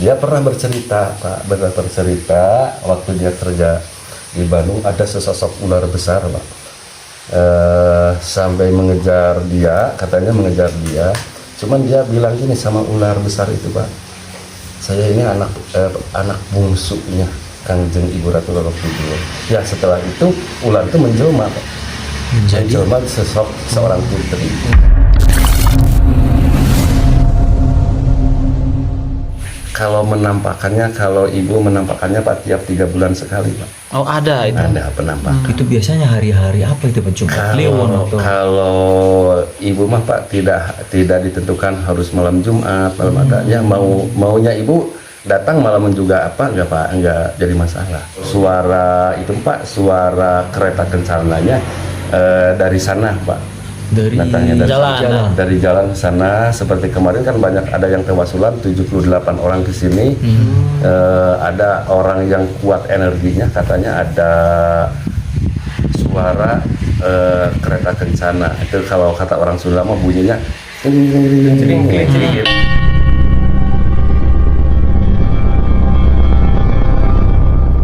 Dia pernah bercerita, Pak, bercerita waktu dia kerja di Bandung ada sesosok ular besar, Pak. Sampai mengejar dia, katanya mengejar dia. Cuman dia bilang gini sama ular besar itu, Pak. Saya ini anak bungsunya Kangjeng Ibu Ratu Roro Kidul. Ya setelah itu ular itu menjelma, Pak. Menjelma sosok seorang putri. Kalau menampakannya, kalau ibu menampakannya Pak tiap 3 bulan sekali, Pak. Oh ada itu. Ada penampakan. Itu biasanya hari-hari apa itu Pak? Jumat Kliwon atau? Kalau ibu mah Pak tidak ditentukan harus malam Jumat, malam adanya maunya ibu datang malam juga apa enggak Pak, enggak jadi masalah. Suara itu Pak, suara kereta kencananya dari sana Pak. Dari jalan. Dari jalan sana, seperti kemarin kan banyak ada yang tewasulan 78 orang di sini. Ada orang yang kuat energinya, katanya ada suara kereta kencana. Itu kalau kata orang Sunda mah bunyinya cering.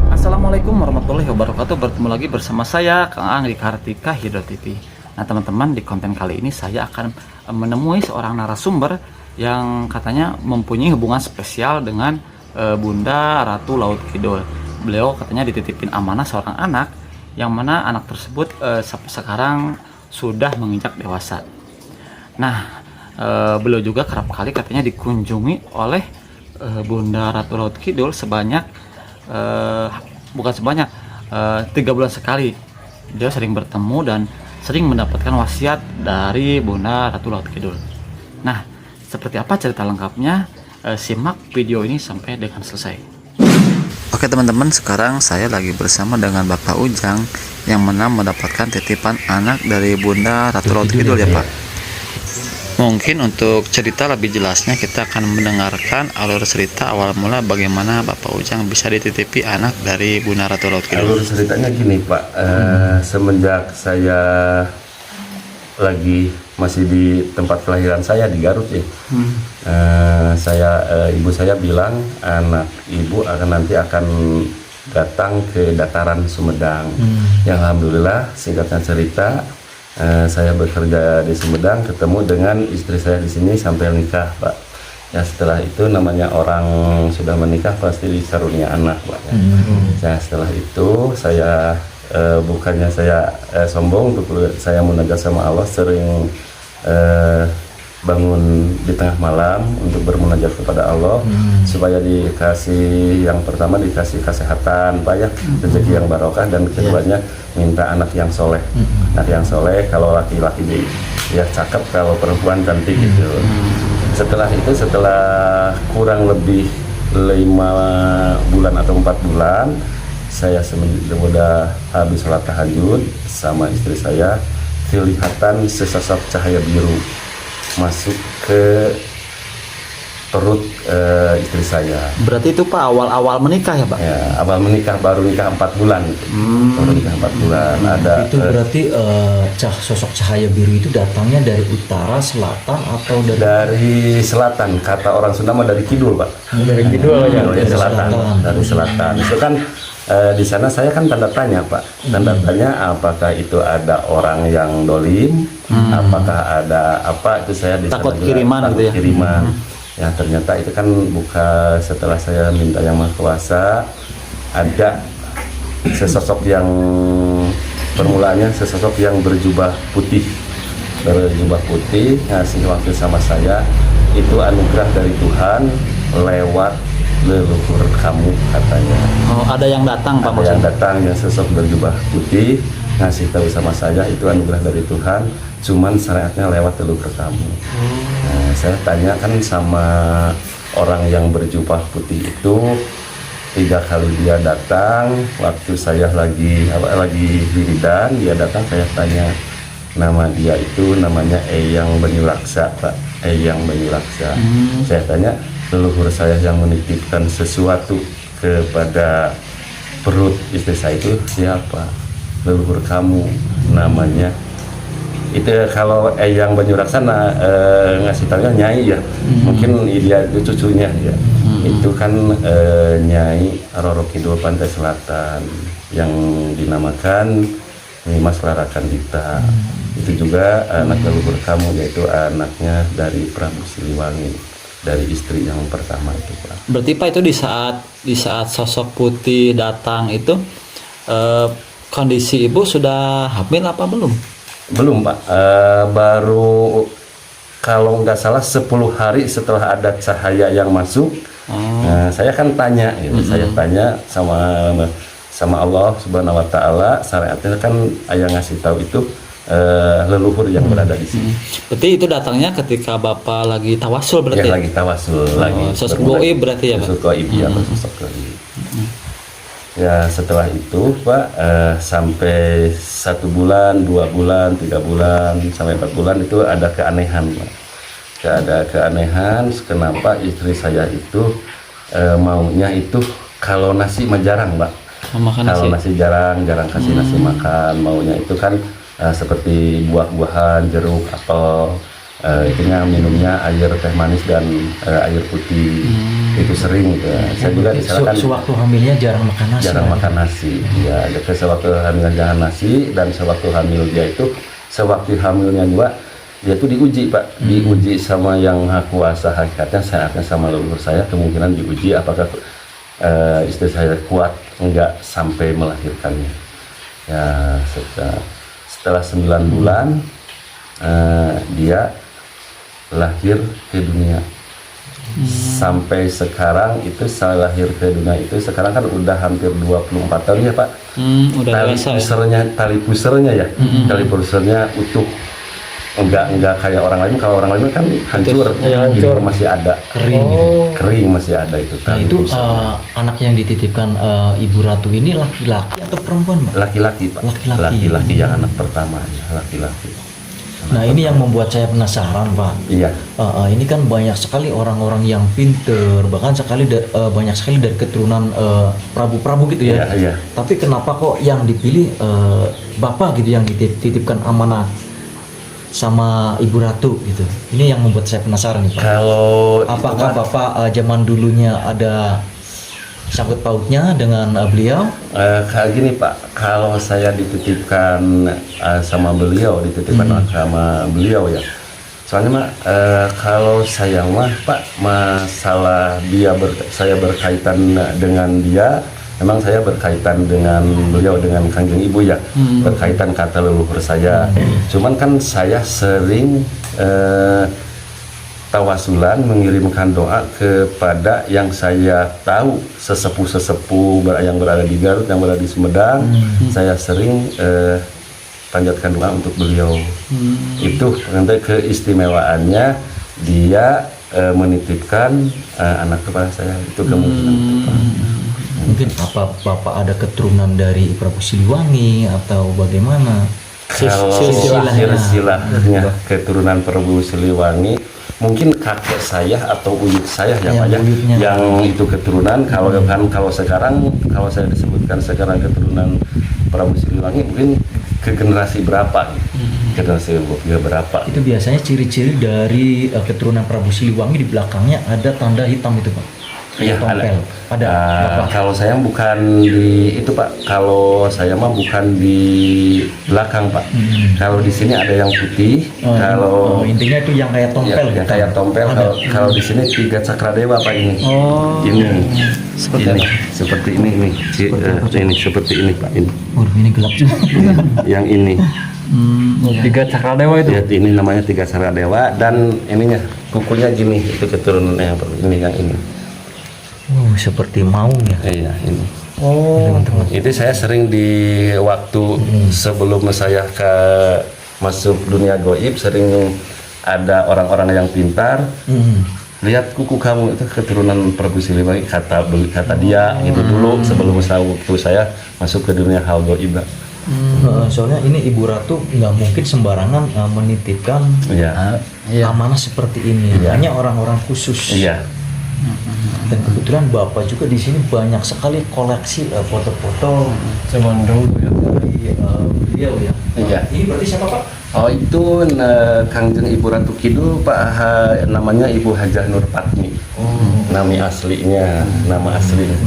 Assalamualaikum warahmatullahi wabarakatuh. Bertemu lagi bersama saya Kang Ang di Kartika Hidro TV. Nah teman-teman, di konten kali ini saya akan menemui seorang narasumber yang katanya mempunyai hubungan spesial dengan Bunda Ratu Laut Kidul. Beliau katanya dititipin amanah seorang anak, yang mana anak tersebut sampai sekarang sudah menginjak dewasa. Nah beliau juga kerap kali katanya dikunjungi oleh Bunda Ratu Laut Kidul sebanyak bukan sebanyak 3 bulan sekali. Dia sering bertemu dan sering mendapatkan wasiat dari Bunda Ratu Laut Kidul. Nah, seperti apa cerita lengkapnya? Simak video ini sampai dengan selesai. Oke teman-teman, sekarang saya lagi bersama dengan Bapak Ujang yang mana mendapatkan titipan anak dari Bunda Ratu Laut Kidul ya Pak. Mungkin untuk cerita lebih jelasnya kita akan mendengarkan alur cerita awal mula bagaimana Bapak Ujang bisa dititipi anak dari Bunda Ratu Laut Kidul. Alur ceritanya gini Pak, semenjak saya masih di tempat kelahiran saya di Garut ya, ibu saya bilang anak ibu nanti akan datang ke dataran Sumedang. Yang alhamdulillah singkatnya cerita, saya bekerja di Sumedang, ketemu dengan istri saya di sini sampai nikah, Pak. Ya setelah itu namanya orang sudah menikah pasti dikarunia anak, Pak. Ya setelah itu saya bukannya saya sombong, saya munajat sama Allah, sering bangun di tengah malam untuk bermunajat kepada Allah supaya dikasih, yang pertama dikasih kesehatan Pak ya, rezeki yang barokah, dan keduanya minta anak yang soleh. Anak yang soleh, kalau laki-laki ya cakep, kalau perempuan cantik gitu. Setelah itu, setelah kurang lebih 5 bulan atau 4 bulan, saya sudah habis sholat tahajud sama istri saya, kelihatan sesosok cahaya biru masuk ke perut istri saya. Berarti itu Pak awal-awal menikah ya Pak? Ya, awal menikah, baru nikah 4 bulan. Baru nikah 4 bulan. Itu berarti sosok cahaya biru itu datangnya dari utara, selatan, atau dari selatan. Kata orang Sunda mah dari kidul, Pak. Dari kidul ya. Dari selatan. Dari selatan. Itu kan di sana saya kan tanda tanya Pak, tanda tanya apakah itu ada orang yang dolim, apakah ada apa, itu saya di takut sana kiriman takut gitu ya. Kiriman. Ya ternyata itu kan bukan, setelah saya minta yang Maha Kuasa, ada sesosok yang permulaannya sesosok yang berjubah putih ngasih waktu sama saya, itu anugerah dari Tuhan lewat leluhur kamu, katanya. Oh, ada yang datang Pak? Ada yang datang, yang sosok berjubah putih ngasih tahu sama saya, itu anugerah dari Tuhan, cuman syariatnya lewat leluhur kamu. Nah, saya tanyakan sama orang yang berjubah putih itu, 3 kali dia datang, waktu saya lagi wiridan, dia datang, saya tanya nama dia itu, namanya Eyang Banyulaksa Pak, Eyang Banyulaksa. Saya tanya, leluhur saya yang menitipkan sesuatu kepada perut istri saya itu siapa? Leluhur kamu, namanya itu. Kalau Eyang Banyulaksa ngasih tahunya Nyai ya, mungkin dia itu cucunya ya. Itu kan Nyai Roro Kidul Pantai Selatan yang dinamakan Nimas Larakandita. Itu juga anak leluhur kamu, yaitu anaknya dari Prabu Siliwangi, dari istri yang pertama itu, Pak. Berarti Pak itu di saat sosok putih datang itu kondisi ibu sudah hamil apa belum? Belum, Pak. Baru kalau nggak salah 10 hari setelah ada cahaya yang masuk. Nah, saya kan tanya gitu. Saya tanya sama Allah Subhanahu wa taala, syariatnya kan ayah ngasih tahu itu leluhur yang berada di sini. Berarti itu datangnya ketika Bapak lagi tawasul berarti? Ya, lagi tawasul, lagi sosok goib berarti ya, Pak? Sosok goib, ya, sosok goib. Ya, setelah itu, Pak, sampai 1 bulan, 2 bulan, 3 bulan, sampai 4 bulan itu ada keanehan, Pak. Ada keanehan, kenapa istri saya itu maunya itu kalau nasi mah jarang, Pak. Kalau nasi jarang kasih nasi makan, maunya itu kan seperti buah-buahan, jeruk, apel, itunya minumnya air teh manis dan air putih. Itu sering gitu. Saya juga disarankan sewaktu hamilnya jarang makan nasi. Jarang makan nasi. Ya, sewaktu hamilnya jangan nasi, dan sewaktu hamil dia itu, sewaktu hamilnya juga dia itu diuji, Pak. Diuji sama yang Maha Kuasa, hakikatnya saatnya sama leluhur saya, kemungkinan diuji apakah istri saya kuat enggak sampai melahirkannya. Ya, setelah 9 bulan dia lahir ke dunia. Sampai sekarang itu saya lahir ke dunia itu sekarang kan udah hampir 24 tahun ya, Pak. Udah tali pusernya ya. Tali pusernya utuh. Enggak kayak orang lain. Kalau orang lain kan hancur. Ini masih ada kering masih ada itu. Nah, itu anak yang dititipkan Ibu Ratu ini laki-laki atau perempuan, Pak? Laki-laki, Pak. Laki-laki yang anak pertama ya, laki-laki. Nah, ini yang membuat saya penasaran, Pak. Iya. Ini kan banyak sekali orang-orang yang pinter, bahkan banyak sekali dari keturunan prabu-prabu gitu ya. Iya. Tapi kenapa kok yang dipilih Bapak gitu, yang dititipkan amanah sama Ibu Ratu gitu? Ini yang membuat saya penasaran nih, Pak. Apakah Bapak zaman dulunya ada sangkut pautnya dengan beliau? Kayak gini, Pak, kalau saya dititipkan sama beliau, sama beliau ya. Soalnya mah kalau saya mah, Pak, masalah saya berkaitan dengan dia, memang saya berkaitan dengan beliau, dengan Kanjeng Ibu ya, berkaitan kata leluhur saya. Cuman kan saya sering tawasulan, mengirimkan doa kepada yang saya tahu, sesepuh-sesepuh yang berada di Garut, yang berada di Sumedang. Saya sering panjatkan doa untuk beliau. Itu nanti keistimewaannya dia menitipkan anak kepada saya, itu kemungkinan. Mungkin apa Bapak ada keturunan dari Prabu Siliwangi atau bagaimana? Kalau silsilahnya keturunan Prabu Siliwangi, mungkin kakek saya atau buyut saya yang itu keturunan. Kalau sekarang, kalau saya disebutkan sekarang keturunan Prabu Siliwangi, mungkin ke generasi berapa? Generasi berapa? Itu biasanya ciri-ciri dari keturunan Prabu Siliwangi, di belakangnya ada tanda hitam itu, Pak. Iya, ada. Kalau saya bukan di itu, Pak. Kalau saya mah bukan di belakang, Pak. Kalau di sini ada yang putih. Intinya itu yang kayak tompel. Ya, yang kayak tompel. Kalau di sini 3 cakradewa, Pak, ini. Ini. Seperti ini. Ini seperti ini, Pak, ini. Ini gelap juga. Yang ini. 3 cakradewa itu. Ya, ini namanya 3 cakradewa, dan ininya kukulnya gini, itu keturunannya yang ini. Seperti maung ya. Iya, ini. Teman-teman. Itu saya sering di waktu sebelum saya masuk dunia goib, sering ada orang-orang yang pintar. Lihat kuku kamu itu keturunan Prabu Siliwangi, kata dia gitu dulu sebelum waktu saya masuk ke dunia hal goib. Soalnya ini Ibu Ratu nggak mungkin sembarangan menitipkan amanah seperti ini. Hanya orang-orang khusus. Iya. Dan kebetulan Bapak juga di sini banyak sekali koleksi foto-foto Zaman dulu ya. beliau ya. Iya. Ini berarti siapa, Pak? Oh, itu Kangjeng Ibu Ratu Kidul, Pak, namanya Ibu Hajah Nur Patmi. nama aslinya.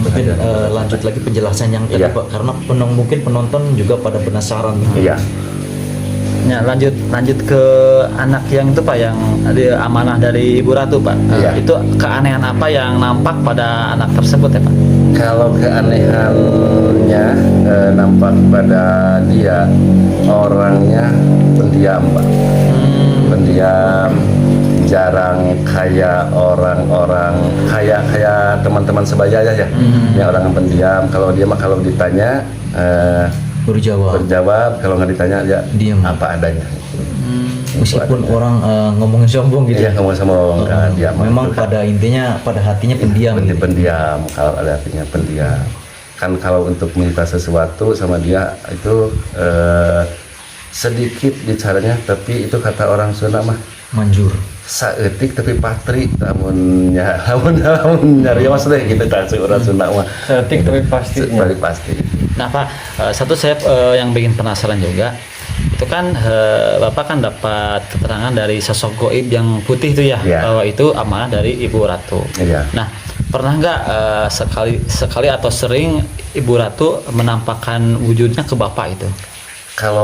Mungkin lanjut lagi penjelasan yang tadi Iya. Pak, karena mungkin penonton juga pada penasaran. Iya. Ya, lanjut ke anak yang itu Pak, yang ada amanah dari Ibu Ratu Pak. Iya. Itu keanehan apa yang nampak pada anak tersebut ya Pak? Kalau keanehannya nampak pada dia, orangnya pendiam Pak. Pendiam, jarang kayak orang-orang kayak teman-teman sebaya ya. Yang orang yang pendiam. Kalau dia mah kalau ditanya berjawab, kalau nggak ditanya ya Diam. apa adanya. Meskipun orang ngomongin sombong gitu. Iya, kamu sama dia Memang pada intinya, pada hatinya pendiam. Gitu. pendiam, kalau ada artinya pendiam. Kan kalau untuk minta sesuatu sama dia itu sedikit bicaranya, tapi itu kata orang Sunda mah Manjur. saeutik tapi patri, namun nyari mas deh gitu kan orang Sunda mah. Setik tapi pasti. Pasti. Nah Pak, satu saya yang bikin penasaran juga, itu kan Bapak kan dapat keterangan dari sosok goib yang putih itu ya, Iya. bahwa itu amanah dari Ibu Ratu. Iya. Nah, pernah nggak sekali atau sering Ibu Ratu menampakkan wujudnya ke Bapak itu? Kalau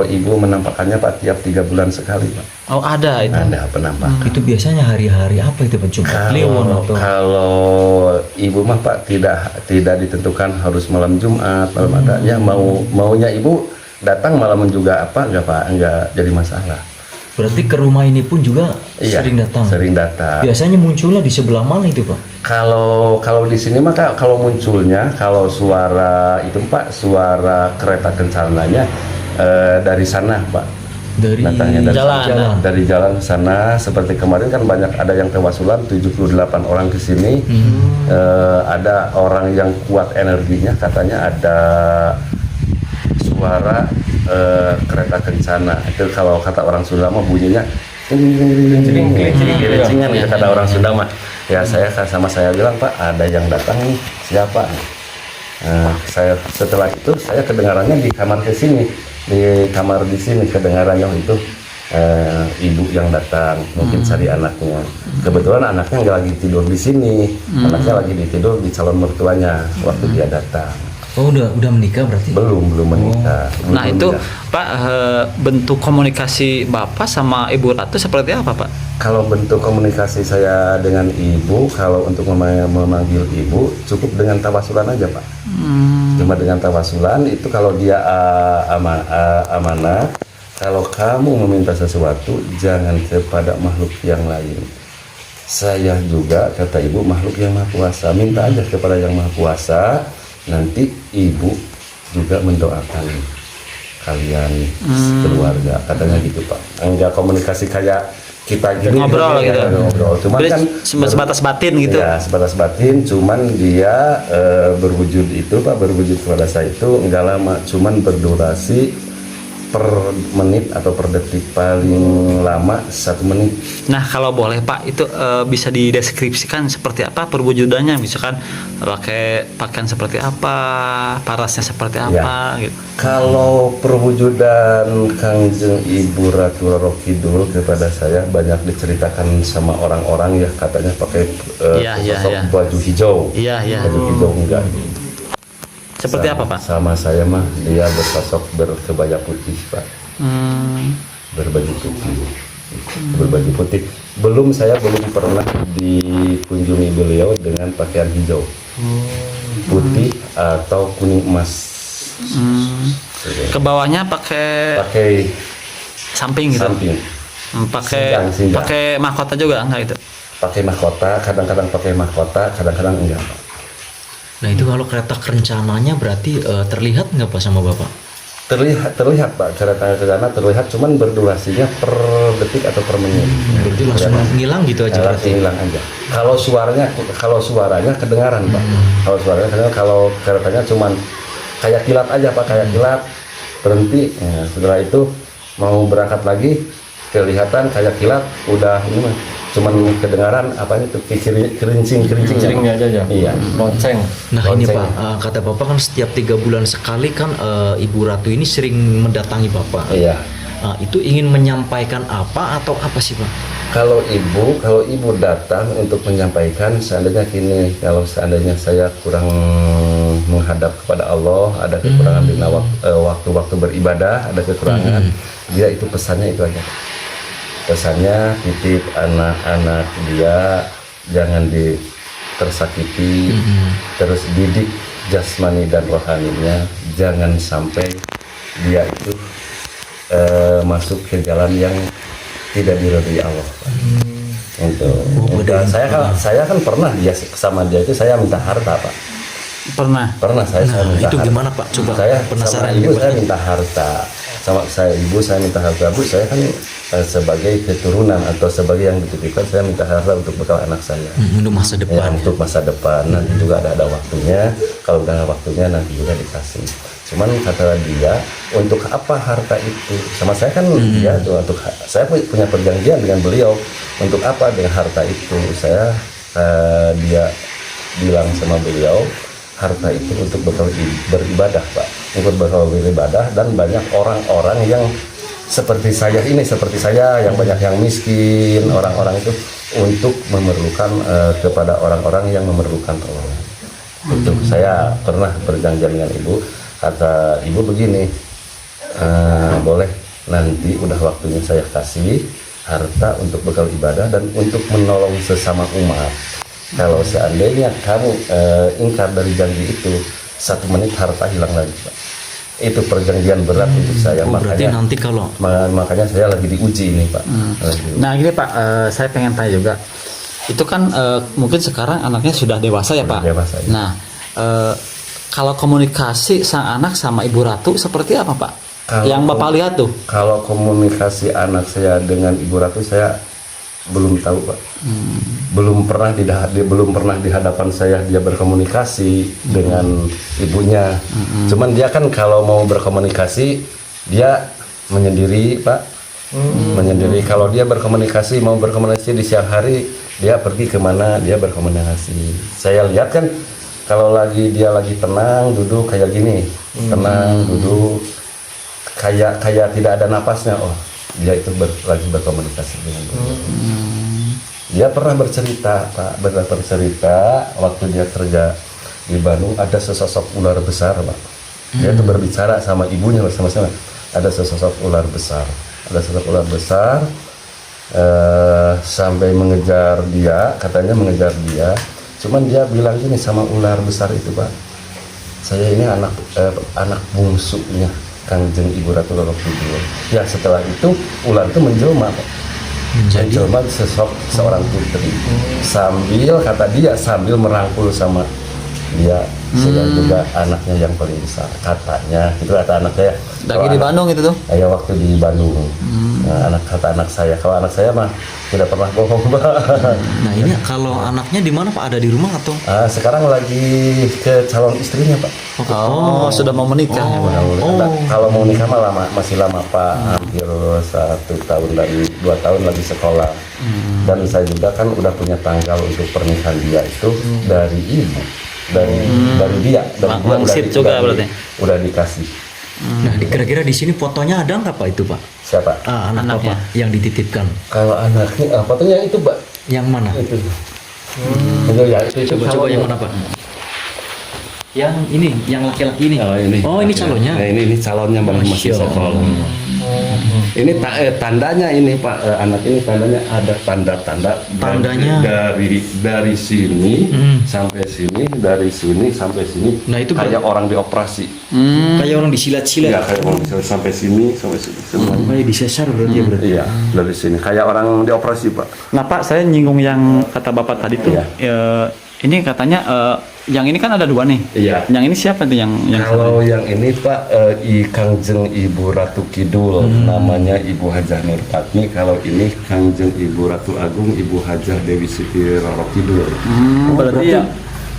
ibu menampakkannya Pak tiap 3 bulan sekali Pak. Oh ada itu. Ada penampakan. Itu biasanya hari-hari apa itu Pak? Jumat Kliwon atau? Kalau ibu mah Pak tidak ditentukan harus malam Jumat, malam ada ya maunya ibu datang malam juga apa enggak Pak, enggak jadi masalah. Berarti ke rumah ini pun juga sering datang. Sering datang. Biasanya munculnya di sebelah mana itu Pak? Kalau di sini mah kalau munculnya kalau suara itu Pak, suara kereta kencananya dari sana Pak. Dari Datangnya dari jalan. Dari jalan sana, seperti kemarin kan banyak ada yang tewasulan 78 orang ke sini. Ada orang yang kuat energinya, katanya ada suara kereta kencana. Itu kalau kata orang Sunda mah bunyinya cering-ceringan ya kata orang Sunda mah. Ya saya bilang Pak, ada yang datang nih, siapa? Setelah itu saya kedengarannya di kamar di sini kedengarannya itu ibu yang datang, mungkin cari anaknya. Kebetulan anaknya nggak lagi tidur di sini, anaknya lagi tidur di calon mertuanya waktu dia datang. Oh udah menikah berarti? Belum menikah. Nah Belum itu menikah. Pak, bentuk komunikasi Bapak sama Ibu Ratu seperti apa Pak? Kalau bentuk komunikasi saya dengan ibu, kalau untuk memanggil ibu cukup dengan tawasulan aja Pak. Cuma dengan tawasulan itu kalau dia amanah, kalau kamu meminta sesuatu jangan kepada makhluk yang lain. Saya juga kata ibu makhluk yang maha kuasa, minta aja kepada yang maha kuasa, nanti ibu juga mendoakan kalian keluarga, katanya gitu Pak. Enggak komunikasi kayak kita gini Ngobrol gitu. ngobrol. Cuman Jadi kan sebatas batin gitu. ya sebatas batin, cuman dia berwujud itu Pak, berwujud kepada saya itu enggak lama, cuman berdurasi per menit atau per detik, paling lama 1 menit. Nah kalau boleh Pak, itu bisa dideskripsikan seperti apa perwujudannya, misalkan pakai pakaian seperti apa, parasnya seperti apa gitu. Kalau perwujudan Kangjeng Ibu Ratu Roro Kidul kepada saya banyak diceritakan sama orang-orang ya, katanya pakai sosok baju hijau. Iya. Baju hijau enggak. Seperti apa Pak? Sama saya mah dia bersosok berkebaya putih Pak. Berbaju putih. Saya belum pernah dikunjungi beliau dengan pakaian hijau, putih atau kuning emas. Ke bawahnya pakai samping gitu. Samping. Pakai mahkota juga enggak itu? Pakai mahkota, kadang-kadang pakai mahkota, kadang-kadang enggak Pak. Nah itu kalau kereta kencananya berarti terlihat nggak Pak sama Bapak? Terlihat Pak, kereta kencana terlihat, cuman berdurasinya per detik atau per menit. Berarti langsung ngilang gitu aja berarti? Hilang aja. Kalau suaranya kedengaran Pak. Kalau suaranya kedengaran, kalau keretanya cuman kayak kilat aja Pak, kayak kilat berhenti. Ya, setelah itu mau berangkat lagi kelihatan kayak kilat, udah ini mah cuman kedengaran apanya tuh kerincingnya aja ya. Iya. Lonceng. Nah ini Lonceng. Pak, kata Bapak kan setiap 3 bulan sekali kan Ibu Ratu ini sering mendatangi Bapak. Iya. Itu ingin menyampaikan apa atau apa sih Pak? Kalau ibu datang untuk menyampaikan, seandainya gini, kalau seandainya saya kurang menghadap kepada Allah, ada kekurangan di waktu-waktu beribadah, ada kekurangan, dia itu pesannya itu aja. Pesannya titip anak-anak dia jangan tersakiti, terus didik jasmani dan rohaninya, jangan sampai dia itu masuk ke jalan yang tidak diridhoi Allah. Untuk saya kan pernah dia sama dia itu saya minta harta, Pak. Pernah saya minta itu harta. gimana, Pak? Coba Saya penasaran sama ibu juga. saya minta harta, sama ibu saya minta harta. Bu, saya kan sebagai keturunan atau sebagai yang dititipkan, saya minta harta untuk bekal anak saya. Untuk masa Ya, depan. untuk masa depan nanti juga ada waktunya. Kalau udah waktunya nanti juga dikasih. Cuman kata dia, untuk apa harta itu? Sama saya kan dia tuh, untuk saya punya perjanjian dengan beliau. Untuk apa dengan harta itu? Dia bilang sama beliau, harta itu untuk bekal beribadah, Pak. Untuk bekal beribadah, dan banyak orang-orang yang seperti saya yang banyak yang miskin, orang-orang itu untuk memerlukan kepada orang-orang yang memerlukan tolongan. Itu saya pernah berjanjian dengan ibu. Kata ibu begini, boleh nanti udah waktunya saya kasih harta untuk bekal ibadah dan untuk menolong sesama umat. Kalau seandainya kamu ingkar dari janji itu, 1 menit harta hilang lagi, Pak. Itu perjanjian berat untuk saya. Berarti nanti kalau makanya saya lagi diuji ini, Pak. Nah gini Pak, saya pengen tanya juga, itu kan mungkin sekarang anaknya sudah dewasa ya Pak. Dewasa, ya. Nah kalau komunikasi sang anak sama Ibu Ratu seperti apa Pak? Yang Bapak lihat tuh? Kalau komunikasi anak saya dengan Ibu Ratu saya belum tahu, Pak. Belum pernah di hadapan saya dia berkomunikasi dengan ibunya. Cuman dia kan kalau mau berkomunikasi dia menyendiri, Pak. Menyendiri. Kalau dia mau berkomunikasi di siang hari, dia pergi kemana dia berkomunikasi. Saya lihat kan kalau dia lagi tenang duduk kayak gini, tenang duduk kayak tidak ada napasnya. Oh, dia itu lagi berkomunikasi dengan beliau. Dia pernah bercerita, Pak, waktu dia kerja di Bandung ada sesosok ular besar, Pak. Dia itu berbicara sama ibunya bersama-sama. Ada sesosok ular besar, sampai mengejar dia, katanya mengejar dia. Cuman dia bilang gini sama ular besar itu, Pak, saya ini anak bungsunya Kangjeng Ibu Ratu Roro Kidul. Ya setelah itu ular itu menjelma, Pak. Menjelma seorang putri. Sambil merangkul sama dia, saya juga anaknya yang paling besar, katanya. Itu kata anak saya. Lagi di Bandung itu tuh? Ya waktu di Bandung. Kata anak saya. Kalau anak saya mah tidak pernah bohong, Pak. Nah ini kalau anaknya di mana Pak? Ada di rumah atau? Sekarang lagi ke calon istrinya, Pak. Oh, sudah mau menikah. Kalau mau nikah mah masih lama, Pak. Hampir 1 tahun dan 2 tahun lagi sekolah. Dan saya juga kan udah punya tanggal untuk pernikahan dia itu dari ibu, dari dia Wangsit juga berarti. Udah dikasih. Nah, kira-kira di sini fotonya ada nggak Pak itu Pak? Siapa? Anak Bapak yang dititipkan. Kalau anaknya fotonya itu, Pak. Yang mana? Itu. Itu ya, itu Coba yang mana Pak? Yang ini, yang laki-laki ini. Oh, ini calonnya. Nah, ini calonnya masih sekolah. Ini tandanya ini, Pak, anak ini tandanya ada tanda-tanda. Tandanya dari sini sampai sini, dari sini sampai sini. Nah, itu kayak orang dioperasi. Kayak orang disilat-silat. Iya, kayak orang sampai sini semua. Kayak disesar berarti ya berarti. Iya, dari sini kayak orang dioperasi, Pak. Nah Pak, saya nyinggung yang kata Bapak tadi tuh. Iya. Ini katanya yang ini kan ada 2 nih. Iya. Yang ini siapa tuh yang Kalau yang ini, Pak, Kangjeng Ibu Ratu Kidul, namanya Ibu Hajah Nurpatmi. Kalau ini Kangjeng Ibu Ratu Agung, Ibu Hajah Dewi Siti Roro Kidul. berarti ya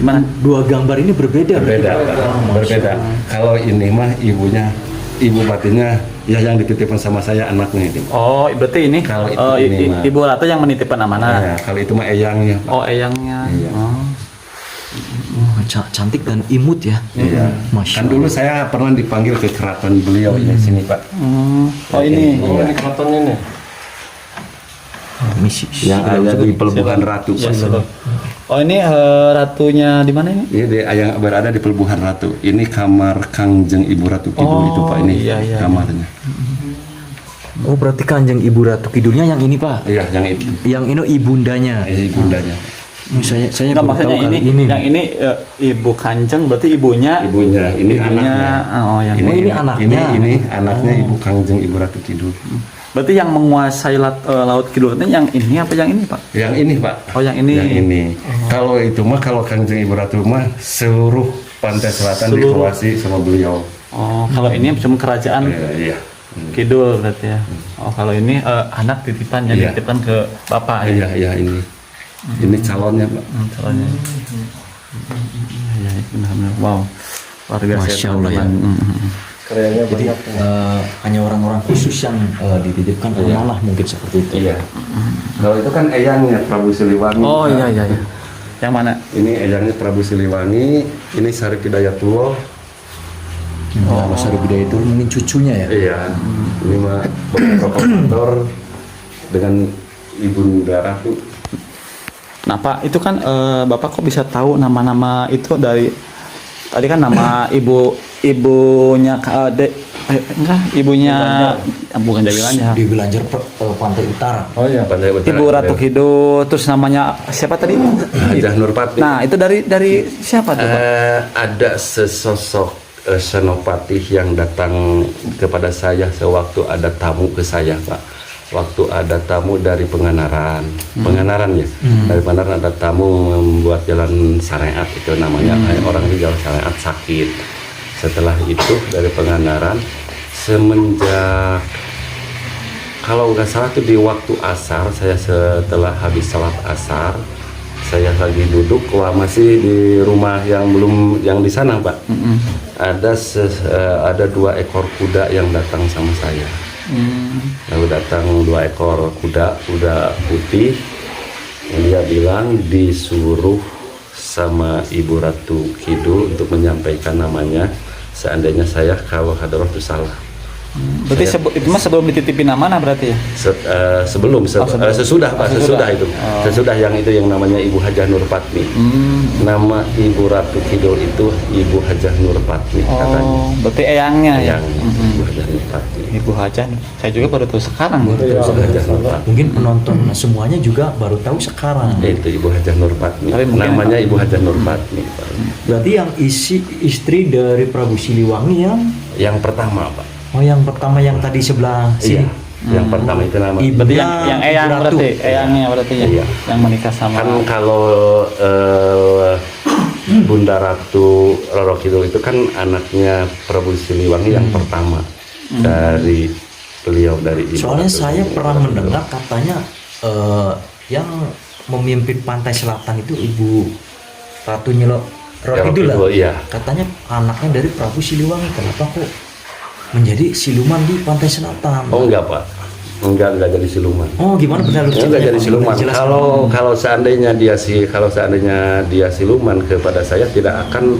gimana? 2 gambar ini berbeda. Berbeda, Pak. Berbeda. Kalau ini mah ibu batinnya ya yang dititipkan sama saya anaknya itu. Oh, berarti ini Kalau itu ini mah. Ibu Ratu yang menitipkan amanah. Ya, kalau itu mah eyangnya, Pak. Oh, eyangnya. Iya. Cantik dan imut ya. Iya. Masya Kan dulu saya pernah dipanggil ke keraton beliau di sini, Pak. Oh, ini. Iya. Ini keratonnya nih. Misi. yang ada di Pelabuhan Ratu. Ya, Pak. sudah. Oh ini ratunya di mana ini? Ini yang berada di Pelabuhan Ratu. Ini kamar Kangjeng Ibu Ratu Kidul itu Pak. Ini iya, iya. kamarnya. Oh berarti Kanjeng Ibu Ratu Kidulnya yang ini Pak? Iya, yang itu. Yang ini ibundanya. Ini ibundanya. Saya Nggak, baru maksudnya tahu kali ini, yang ini ibu Kanjeng berarti ibunya. Ibunya, ini anaknya. Oh, yang ini anaknya. Ini anaknya Ibu Kangjeng Ibu Ratu Kidul. berarti yang menguasai laut Kidul itu yang ini apa yang ini Pak? Yang ini Pak. Oh yang ini. Yang ini. Kalau itu mah kalau Kangjeng Ibu Ratu mah seluruh pantai selatan dikuasai sama beliau. Oh kalau ini cuma kerajaan Iya. Kidul berarti ya. Oh kalau ini anak titipan yang Iya. dititipkan ke bapak ya. Iya ini. Ini calonnya Pak. Caranya. Iya, benar-benar. Wow. Luar biasa. Masya Allah ya. Karyanya Jadi hanya orang-orang khusus yang dititipkan amanah mungkin seperti itu. Iya. Kalau itu kan eyangnya Prabu Siliwangi. Oh iya. Yang mana? Ini eyangnya Prabu Siliwangi, ini Sarip Hidayatullah. Mas Ari Bidaya itu mungkin cucunya ya. Iya. Ini mah provokator dengan Ibunda Ratu. Nah Pak, itu kan Bapak kok bisa tahu nama-nama itu dari tadi kan nama ibunya ibunya bukan Jawilannya. Di Belanjar Pantai Utara. Oh iya, Pantai Utara. Ibu Ratu Kidul, terus namanya siapa tadi? Hajah Nurpati. Nah, itu dari siapa tuh, Pak? Ada sesosok senopati yang datang kepada saya sewaktu ada tamu ke saya, Pak. Waktu ada tamu dari Penganaran ya. Dari Penganaran ada tamu membuat jalan syariat itu namanya. Orang di jalan syariat sakit. Setelah itu dari Penganaran semenjak kalau nggak salah itu di waktu asar, saya setelah habis salat asar saya lagi duduk, masih di rumah yang belum yang di sana Pak. Ada 2 ekor kuda yang datang sama saya. Lalu datang 2 ekor kuda putih. Dia bilang disuruh sama Ibu Ratu Kidul untuk menyampaikan namanya. Seandainya saya kalau Hadroh itu salah. Berarti itu mah sebelum dititipin amanah berarti ya? Sebelum. Sesudah Pak, sesudah itu. Sesudah yang itu yang namanya Ibu Hajah Nurpatmi. Nama Ibu Ratu Kidul itu Ibu Hajah Nurpatmi katanya. Oh, berarti eyangnya ya? Ibu Hajah Nurpatmi. Ibu Hajah. Saya juga baru tahu sekarang. Hajah Nurpatmi. Mungkin penonton semuanya juga baru tahu sekarang. Itu Ibu Hajah Nurpatmi. Tapi mungkin Namanya Ibu Hajah Nurpatmi. Pak. Berarti yang istri dari Prabu Siliwangi Yang pertama Pak. Oh yang pertama yang tadi sebelah Iya. sini. Yang pertama itu nama. Berarti yang eyang Ibu Ratu. berarti, eyangnya berarti ya? Iya. Yang menikah sama. Kan kalau Bunda Ratu Roro Kidul itu kan anaknya Prabu Siliwangi yang pertama dari beliau dari Ibu Soalnya Ratu. saya pernah mendengar katanya yang memimpin pantai selatan itu Ibu Ratu Roro Kidul lah. Iya. Katanya anaknya dari Prabu Siliwangi. Kenapa kok menjadi siluman di pantai selatan? Oh enggak Pak, enggak jadi siluman. Oh gimana benar Enggak jadi siluman. Kalau seandainya dia siluman kepada saya tidak akan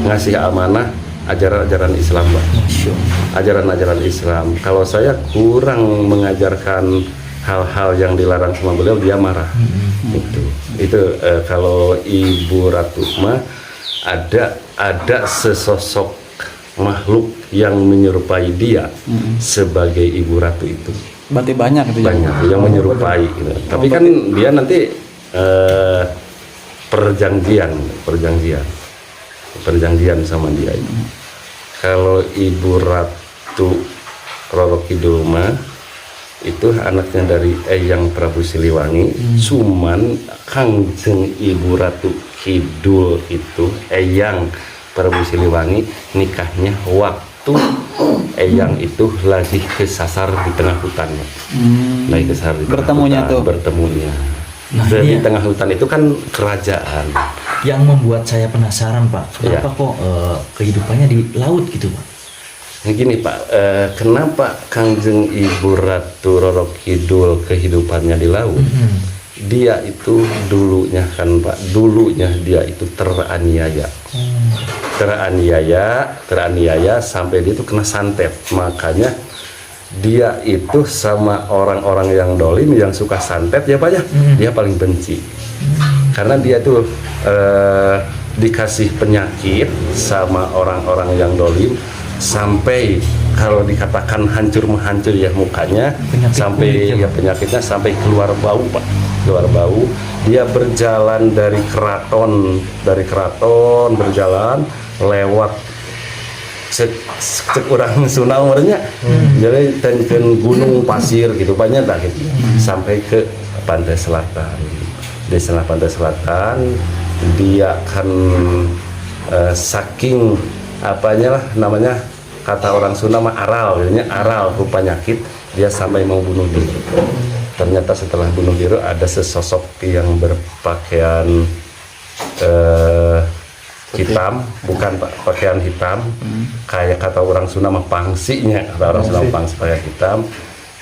ngasih amanah ajaran-ajaran Islam Pak. Ajaran-ajaran Islam. Kalau saya kurang mengajarkan hal-hal yang dilarang sama beliau, dia marah. Itu kalau Ibu Ratu mah ada sesosok makhluk yang menyerupai dia sebagai Ibu Ratu itu. Berarti banyak itu ya? Banyak yang menyerupai gitu. Tapi kan dia nanti perjanjian sama dia itu. Kalau Ibu Ratu Roro Kidul mah itu anaknya dari Eyang Prabu Siliwangi. Cuman Kangjeng Ibu Ratu Kidul itu Eyang Prabu Siliwangi nikahnya waktu Eyang itu lagi kesasar di tengah hutan. Lagi kesasar di tengah Bertemunya hutan, tuh. bertemunya. Nah, Dan ini di tengah hutan itu kan kerajaan. yang membuat saya penasaran Pak, kenapa kok kehidupannya di laut gitu Pak? Nah, gini Pak, kenapa Kangjeng Ibu Ratu Roro Kidul kehidupannya di laut? Dia itu dulunya dia itu teraniaya. Teraniaya sampai dia itu kena santet. Makanya dia itu sama orang-orang yang dolim, yang suka santet ya Pak ya, dia paling benci. Karena dia tuh dikasih penyakit sama orang-orang yang dolim, sampai kalau dikatakan hancur-menghancur ya mukanya, sampai ya penyakitnya sampai keluar bau Pak, keluar bau. Dia berjalan dari keraton berjalan lewat cek orang Sunda umurnya, jadi tenken gunung pasir gitu banyak dah gitu, sampai ke pantai selatan. Di sana pantai selatan dia kan saking apanya lah namanya, kata orang Sunda mah aral, jadinya aral rupa penyakit, dia sampai mau bunuh diri. Ternyata setelah bunuh diri ada sesosok yang berpakaian hitam, bukan Pak, pakaian hitam, kayak kata orang Sunda mah pangsinya, kata orang Sunda pangsi pakaian hitam.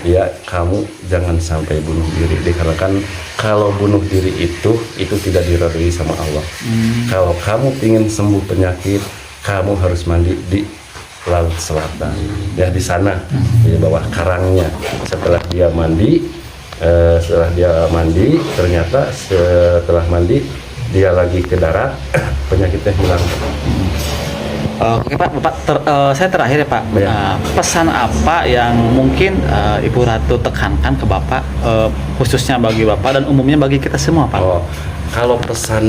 Ya, kamu jangan sampai bunuh diri, dikarenakan kalau bunuh diri itu tidak diridhoi sama Allah. Kalau kamu ingin sembuh penyakit, kamu harus mandi di Laut Selatan, ya di sana, di bawah karangnya. Setelah dia mandi, ternyata setelah mandi dia lagi ke darat, penyakitnya hilang. Oke Pak, saya terakhir ya Pak, Ya. pesan apa yang mungkin Ibu Ratu tekankan ke Bapak, khususnya bagi Bapak dan umumnya bagi kita semua Pak? Oh, kalau pesan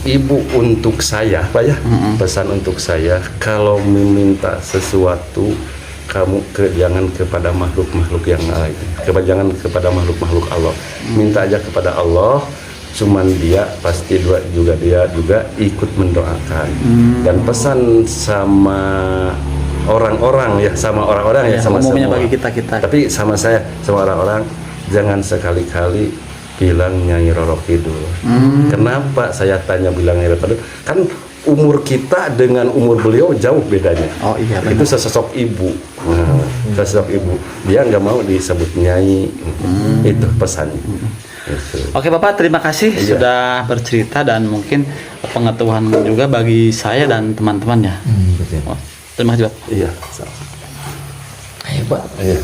ibu untuk saya Pak ya, pesan untuk saya, kalau meminta sesuatu kamu jangan kepada makhluk-makhluk yang lain, jangan kepada makhluk-makhluk Allah, minta aja kepada Allah. Cuman dia pasti dia juga ikut mendoakan. Dan pesan sama orang-orang ya, sama umumnya semua. bagi kita. Tapi sama saya, sama orang-orang, jangan sekali-kali bilang Nyai Roro Kidul. Kenapa saya tanya bilang Nyai Roro Kidul? Kan umur kita dengan umur beliau jauh bedanya. Oh iya, benar. Itu sesosok ibu. Nah, sesosok ibu. Dia nggak mau disebut Nyai. Itu pesannya. Gitu. Oke Bapak, terima kasih sudah bercerita dan mungkin pengetahuan juga bagi saya dan teman-temannya. Betul. Terima kasih Pak. Iya. Ayo Pak. Iya.